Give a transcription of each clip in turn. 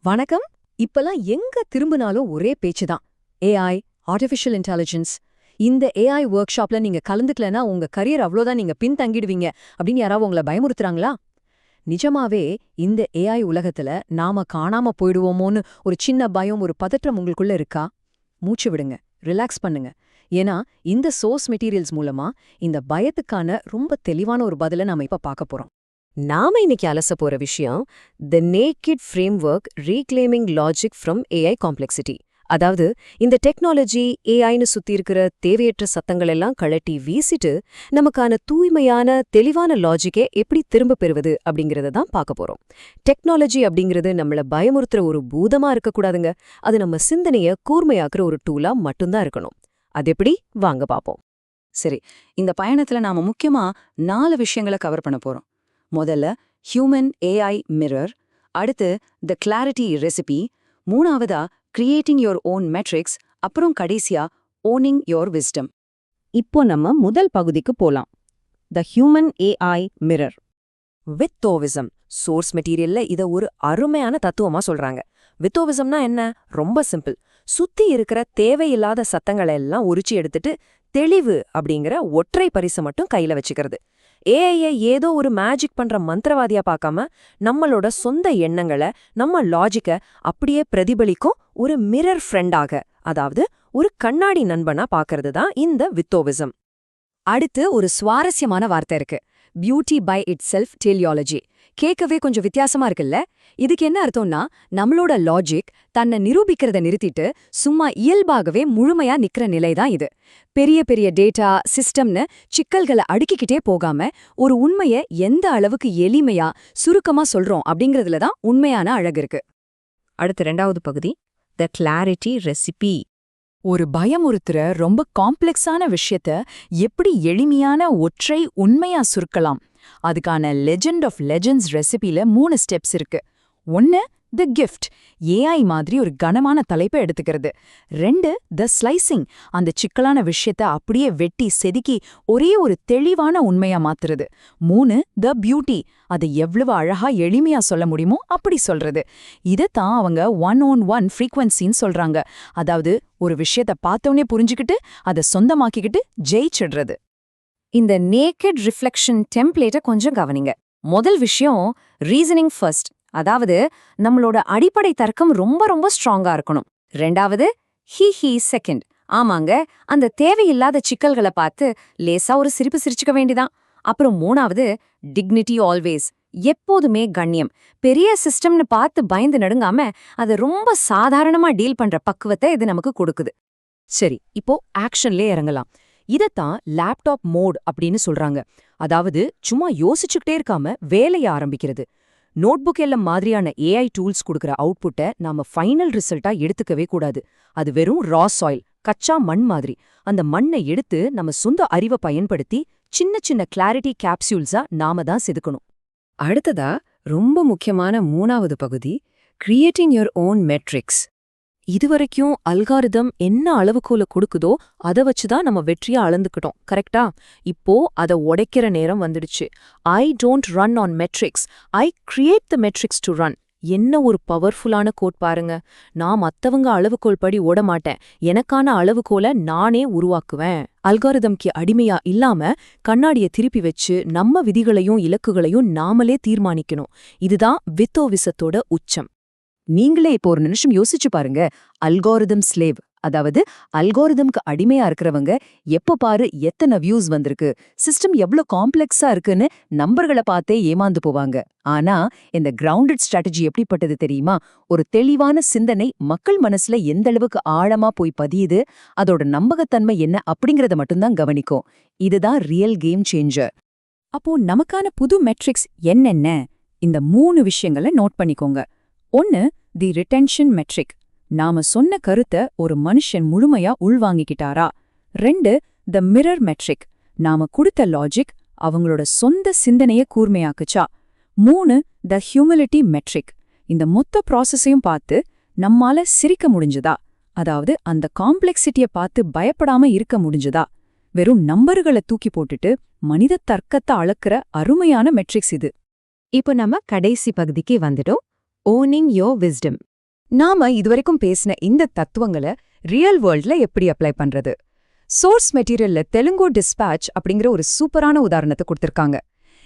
வணக்கம். இப்பலாம் எங்க திரும்பினாலும் ஒரே பேச்சுதான். AI, artificial intelligence. இந்த ஏஐ ஒர்க் ஷாப்ல நீங்க கலந்துக்கலனா உங்க கரியர் அவ்வளோதான், நீங்க பின்தங்கிடுவீங்க அப்படின்னு யாராவது உங்களை பயமுறுத்துறாங்களா? நிஜமாவே இந்த ஏஐ உலகத்துல நாம காணாம போயிடுவோமோன்னு ஒரு சின்ன பயம், ஒரு பதற்றம் உங்களுக்குள்ள இருக்கா? மூச்சு விடுங்க, ரிலாக்ஸ் பண்ணுங்க. ஏன்னா இந்த சோர்ஸ் மெட்டீரியல்ஸ் மூலமா இந்த பயத்துக்கான ரொம்ப தெளிவான ஒரு பதிலை நாம இப்ப பார்க்க போறோம். நாம இன்னைக்கு அலச போற விஷயம் the naked framework reclaiming logic from AI complexity. அதாவது இந்த டெக்னாலஜி ஏஐன்னு சுத்தி இருக்கிற தேவையற்ற சத்தங்கள் எல்லாம் கழட்டி வீசிட்டு நமக்கான தூய்மையான தெளிவான லாஜிக்கே எப்படி திரும்ப பெறுவது அப்படிங்கறத தான் பார்க்க போறோம். டெக்னாலஜி அப்படிங்கிறது நம்மள பயமுறுத்துற ஒரு பூதமா இருக்கக்கூடாதுங்க. அது நம்ம சிந்தனைய கூர்மையாக்குற ஒரு டூலா மட்டும்தான் இருக்கணும். அது எப்படி வாங்க பாப்போம். சரி, இந்த பயணத்துல நாம முக்கியமா 4 விஷயங்களை கவர் பண்ண போறோம். முதல்ல ஹியூமன் ஏஐ மிரர், அடுத்து த கிளாரிட்டி ரெசிபி, மூணாவதா கிரியேட்டிங் யோர் ஓன் மெட்ரிக்ஸ், அப்புறம் கடைசியா ஓனிங் யோர் விஸ்டம். இப்போ நம்ம முதல் பகுதிக்கு போலாம். The human AI mirror. வித்தோவிசம் சோர்ஸ் மெட்டீரியல்ல இத ஒரு அருமையான தத்துவமா சொல்றாங்க. வித்தோவிசம்னா என்ன? ரொம்ப சிம்பிள். சுத்தி இருக்கிற தேவையில்லாத சத்தங்களை எல்லாம் உரிச்சு எடுத்துட்டு தெளிவு அப்படிங்கிற ஒற்றை பரிசை மட்டும் கையில வச்சுக்கிறது. ஏஐயை ஏதோ ஒரு மேஜிக் பண்ற மந்திரவாதியா பார்க்காம நம்மளோட சொந்த எண்ணங்களை, நம்ம லாஜிக்க அப்படியே பிரதிபலிக்கும் ஒரு மிரர் ஃப்ரெண்டாக, அதாவது ஒரு கண்ணாடி நண்பனா பார்க்கறது தான் இந்த வித்தோவிசம். அடுத்து ஒரு சுவாரஸ்யமான வார்த்தை இருக்கு, பியூட்டி பை இட் செல்ஃப் டெலியாலஜி. கேட்கவே கொஞ்சம் வித்தியாசமா இருக்குல்ல? இதுக்கு என்ன அர்த்தம்னா, நம்மளோட லாஜிக் தன்னை நிரூபிக்கிறத நிறுத்திட்டு சும்மா இயல்பாகவே முழுமையா நிக்கிற நிலைதான் இது. பெரிய பெரிய டேட்டா சிஸ்டம்னு சிக்கல்களை அடுக்கிக்கிட்டே போகாம ஒரு உண்மைய எந்த அளவுக்கு எளிமையா சுருக்கமா சொல்றோம் அப்படிங்கறதுல தான் உண்மையான அழகு இருக்கு. அடுத்து 2வது பகுதி, த கிளாரிட்டி ரெசிபி. ஒரு பயமுறுத்துற ரொம்ப காம்ப்ளெக்ஸான விஷயத்த எப்படி எளிமையான ஒற்றை உண்மையா சுருக்கலாம்? அதுக்கான லெஜெண்ட் ஆஃப் லெஜெண்ட்ஸ் ரெசிபில 3 ஸ்டெப்ஸ் இருக்கு. 1, தி கிஃப்ட், ஏஐ மாதிரி ஒரு கனமான தலைப்பை எடுத்துக்கிறது. 2, தி ஸ்லைசிங், அந்த சிக்கலான விஷயத்த அப்படியே வெட்டி செதுக்கி ஒரே ஒரு தெளிவான உண்மையா மாத்துறது. 3, தி பியூட்டி, அதை எவ்வளவு அழகா எளிமையா சொல்ல முடியுமோ அப்படி சொல்றது. இதைத்தான் அவங்க 1-on-1 ஃப்ரீக்வன்சின்னு சொல்றாங்க. அதாவது ஒரு விஷயத்த பார்த்தோன்னே புரிஞ்சுக்கிட்டு அதை சொந்தமாக்கிக்கிட்டு ஜெயிச்சிடுறது. இந்த நேக்கட் ரிஃப்ளெக்ஷன் டெம்ப்ளேட்டை கொஞ்சம் கவனிங்க. முதல் விஷயம் ரீசனிங் ஃபர்ஸ்ட், அதாவது நம்மளோட அடிப்படை தர்க்கம் ரொம்ப ரொம்ப ஸ்ட்ராங்கா இருக்கணும். 2வது ஹி செகண்ட், ஆமாங்க அந்த தேவையில்லாத சிக்கல்களை பார்த்து லேசா ஒரு சிரிப்பு சிரிச்சுக்க வேண்டிதான். அப்புறம் 3வது டிக்னிட்டி ஆல்வேஸ், எப்போதுமே கண்ணியம். பெரிய சிஸ்டம்னு பார்த்து பயந்து நடுங்காம அதை ரொம்ப சாதாரணமா டீல் பண்ற பக்குவத்தை இது நமக்கு கொடுக்குது. சரி, இப்போ ஆக்ஷன்லே இறங்கலாம். இதத்தான் லேப்டாப் மோட் அப்படின்னு சொல்றாங்க. அதாவது சும்மா யோசிச்சுக்கிட்டே இருக்காம வேலைய ஆரம்பிக்கிறது. நோட்புக் எல்லாம் மாதிரியான ஏஐ டூல்ஸ் கொடுக்குற அவுட்புட்டை நாம ஃபைனல் ரிசல்ட்டா எடுத்துக்கவே கூடாது. அது வெறும் ரா சாயில், கச்சா மண் மாதிரி. அந்த மண்ணை எடுத்து நம்ம சொந்த அறிவை பயன்படுத்தி சின்ன சின்ன கிளாரிட்டி கேப்சூல்ஸா நாம தான் செதுக்கணும். அடுத்ததா ரொம்ப முக்கியமான 3வது பகுதி, கிரியேட்டிங் யோர் ஓன் மெட்ரிக்ஸ். இதுவரைக்கும் அல்காரிதம் என்ன அளவுகோல கொடுக்குதோ அதை வச்சுதான் நம்ம வெற்றியா அளந்துக்கிட்டோம், கரெக்டா? இப்போ அதை உடைக்கிற நேரம் வந்துடுச்சு. I don't run on matrix, I create the matrix to run. என்ன ஒரு பவர்ஃபுல்லான கோட் பாருங்க. நான் மத்தவங்க அளவுகோல் படி ஓட மாட்டேன், எனக்கான அளவுகோலை நானே உருவாக்குவேன். அல்காரிதம்க்கு அடிமையா இல்லாம கண்ணாடியை திருப்பி வச்சு நம்ம விதிகளையும் இலக்குகளையும் நாமளே தீர்மானிக்கணும். இதுதான் வித்தோவிசத்தோட உச்சம். நீங்களே இப்போ ஒரு நிமிஷம் யோசிச்சு பாருங்க. அல்காரிதம் ஸ்லேவ், அதாவது அல்காரிதம்க்கு அடிமையா இருக்கிறவங்க எப்ப பாரு எத்தனை வியூஸ் வந்திருக்கு, சிஸ்டம் எவ்வளவு காம்ப்ளெக்ஸா இருக்குன்னு நம்பர்களை பார்த்தே ஏமாந்து போவாங்க. ஆனா இந்த கிரவுண்டட் ஸ்ட்ராட்டஜி எப்படிப்பட்டது தெரியுமா? ஒரு தெளிவான சிந்தனை மக்கள் மனசுல எந்த அளவுக்கு ஆழமா போய் பதியுது, அதோட நம்பகத்தன்மை என்ன அப்படிங்கறத மட்டும்தான் கவனிக்கும். இதுதான் ரியல் கேம் சேஞ்சர். அப்போ நமக்கான புது மெட்ரிக்ஸ் என்னென்ன? இந்த 3 விஷயங்களை நோட் பண்ணிக்கோங்க. 1, தி ரிட்டென்ஷன் மெட்ரிக், நாம சொன்ன கருத்தை ஒரு மனுஷன் முழுமையா உள்வாங்கிக்கிட்டாரா. 2, த மிரர் மெட்ரிக், நாம கொடுத்த லாஜிக் அவங்களோட சொந்த சிந்தனைய கூர்மையாக்குச்சா. 3, த ஹியூமிலிட்டி மெட்ரிக், இந்த மொத்த ப்ராசஸையும் பார்த்து நம்மால சிரிக்க முடிஞ்சுதா, அதாவது அந்த காம்ப்ளெக்சிட்டிய பார்த்து பயப்படாம இருக்க முடிஞ்சுதா. வெறும் நம்பர்களை தூக்கி போட்டுட்டு மனித தர்க்கத்தை அளக்குற அருமையான மெட்ரிக்ஸ் இது. இப்போ நம்ம கடைசி பகுதிக்கு வந்துட்டோம், ஓனிங் யோர் விஸ்டம். நாம இதுவரைக்கும் பேசின இந்த தத்துவங்களை ரியல் வேர்ல்ட்ல எப்படி அப்ளை பண்றது? சோர்ஸ் மெட்டீரியல்ல தெலுங்கு டிஸ்பேட்ச் அப்படிங்கிற ஒரு சூப்பரான உதாரணத்தை கொடுத்திருக்காங்க.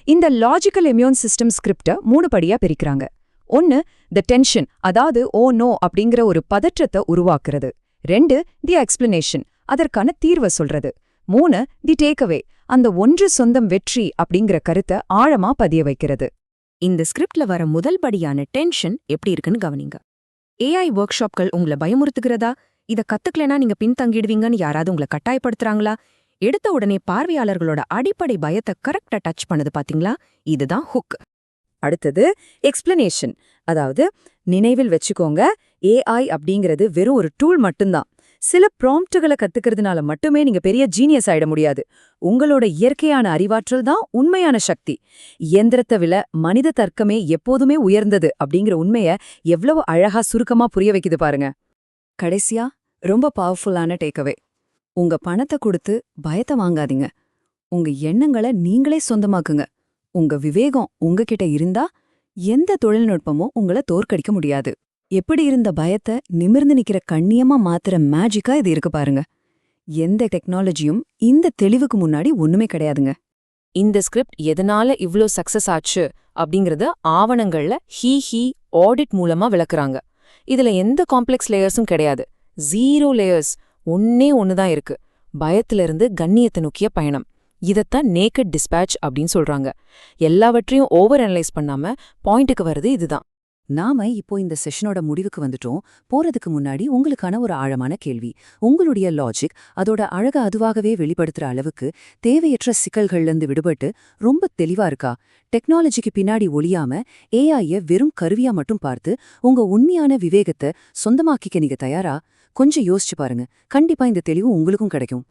இந்த லாஜிக்கல் இம்யூன் சிஸ்டம் ஸ்கிரிப்ட 3 படியா பிரிக்கிறாங்க. 1 தி டென்ஷன், அதாவது ஓ நோ அப்படிங்கிற ஒரு பதற்றத்தை உருவாக்குறது. 2 தி எக்ஸ்பிளனேஷன், அதற்கான தீர்வை சொல்றது. 3 தி டேக்அவே, அந்த ஒன்று சொந்தம் வெற்றி அப்படிங்கிற கருத்தை ஆழமா பதிய வைக்கிறது. இந்த ஸ்கிரிப்ட்ல வர முதல் படியான டென்ஷன் எப்படி இருக்குன்னு கவனிங்க. ஏஐ ஒர்க் ஷாப்கள் உங்களை பயமுறுத்துகிறதா? இத கத்துக்கலனா நீங்க பின்தங்கிடுவீங்கன்னு யாராவது உங்களை கட்டாயப்படுத்துறாங்களா? எடுத்த உடனே பார்வையாளர்களோட அடிப்படை பயத்தை கரெக்டா டச் பண்ணுது பாத்தீங்களா? இதுதான் ஹுக். அடுத்தது எக்ஸ்பிளனேஷன், அதாவது நினைவில் வச்சுக்கோங்க, ஏஐ அப்படிங்கிறது வெறும் ஒரு டூல் மட்டும்தான். சில ப்ராம்ப்டுகளை கத்துக்கிறதுனால மட்டுமே நீங்க பெரிய ஜீனியஸ் ஆயிட முடியாது. உங்களோட இயற்கையான அறிவாற்றல் தான் உண்மையான சக்தி. இயந்திரத்தை விட மனித தர்க்கமே எப்போதுமே உயர்ந்தது அப்படிங்கிற உண்மைய எவ்வளவு அழகா சுருக்கமா புரிய வைக்குது பாருங்க. கடைசியா ரொம்ப பவர்ஃபுல்லான டேக்அவே, உங்க பணத்தை கொடுத்து பயத்தை வாங்காதீங்க. உங்க எண்ணங்களை நீங்களே சொந்தமாக்குங்க. உங்க விவேகம் உங்ககிட்ட இருந்தா எந்த தொழில்நுட்பமும் உங்களை தோற்கடிக்க முடியாது. எப்படி இருந்த பயத்தை நிமிர்ந்து நிக்கிற கண்ணியமா மாத்துற மேஜிக்கா இது இருக்கு பாருங்க. எந்த டெக்னாலஜியும் இந்த தெளிவுக்கு முன்னாடி ஒண்ணுமே கிடையாதுங்க. இந்த ஸ்கிரிப்ட் எதனால இவ்ளோ சக்சஸ் ஆச்சு அப்படிங்கறத ஆவணங்கள்ல ஹீ ஆடிட் மூலமா விளக்குறாங்க. இதுல எந்த காம்ப்ளெக்ஸ் லேயர்ஸும் கிடையாது. 0 லேயர்ஸ், ஒன்னே ஒண்ணுதான் இருக்கு. பயத்திலிருந்து கண்ணியத்தை நோக்கிய பயணம். இதத்தான் நேக்கட் டிஸ்பேட்ச் அப்படின்னு சொல்றாங்க. எல்லாவற்றையும் ஓவர் அனலைஸ் பண்ணாம பாயிண்ட்டுக்கு வருது இதுதான். நாம இப்போ இந்த செஷனோட முடிவுக்கு வந்துட்டோம். போறதுக்கு முன்னாடி உங்களுக்கான ஒரு ஆழமான கேள்வி. உங்களுடைய லாஜிக் அதோட அழக அதுவாகவே வெளிப்படுத்துற அளவுக்கு தேவையற்ற சிக்கல்கள்லேருந்து விடுபட்டு ரொம்ப தெளிவா இருக்கா? டெக்னாலஜிக்கு பின்னாடி ஒளியாம ஏஐய வெறும் கருவியா மட்டும் பார்த்து உங்க உண்மையான விவேகத்தை சொந்தமாக்கிக்க நீங்க தயாரா? கொஞ்சம் யோசிச்சு பாருங்க. கண்டிப்பா இந்த தெளிவு உங்களுக்கும் கிடைக்கும்.